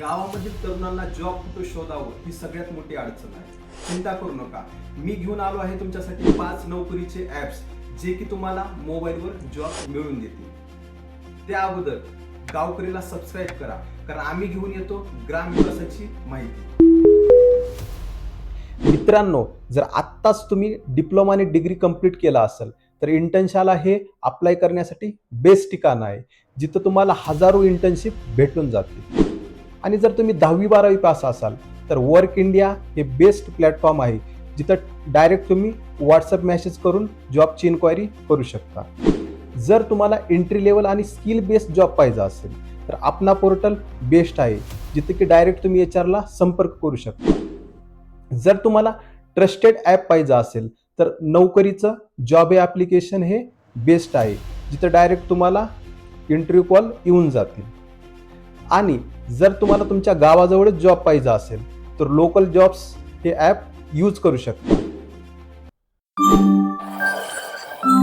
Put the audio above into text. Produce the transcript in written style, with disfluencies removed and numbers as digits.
गावामधील तरुणांना जॉब कुठं शोधावं ही सगळ्यात मोठी अडचण आहे. चिंता करू नका, मी घेऊन आलो आहे तुमच्यासाठी 5 नोकरीचे ॲप्स जे की तुम्हाला मोबाईलवर जॉब मिळवून देतील. त्या अगोदर गावकरीला सबस्क्राईब करा, कारण आम्ही घेऊन येतो ग्राम विकासाची माहिती. मित्रांनो, जर आत्ताच तुम्ही डिप्लोमा आणि डिग्री कंप्लीट केला असेल तर इंटर्नशाला हे अप्लाय करण्यासाठी बेस्ट ठिकाण आहे, जिथं तुम्हाला हजारो इंटर्नशिप भेटून जातील. आणि जर तुम्ही 10वी-12वी पास असाल तर वर्क इंडिया हे बेस्ट प्लॅटफॉर्म आहे, जिथं डायरेक्ट तुम्ही व्हॉट्सअप मेसेज करून जॉबची इन्क्वायरी करू शकता. जर तुम्हाला एंट्री लेवल आणि स्किल बेस्ड जॉब पाहिजे असेल तर अपना पोर्टल बेस्ट आहे, जिथे की डायरेक्ट तुम्ही HR संपर्क करू शकता. जर तुम्हाला ट्रस्टेड ॲप पाहिजे असेल तर नौकरीचं जॉब ॲप्लिकेशन हे बेस्ट आहे, जिथं डायरेक्ट तुम्हाला इंटरव्ह्यू कॉल येऊन जातील. आणि जर तुम्हाला तुमच्या गावाजवळच जॉब पाहिजे असेल तर लोकल जॉब्स हे ॲप यूज करू शकता.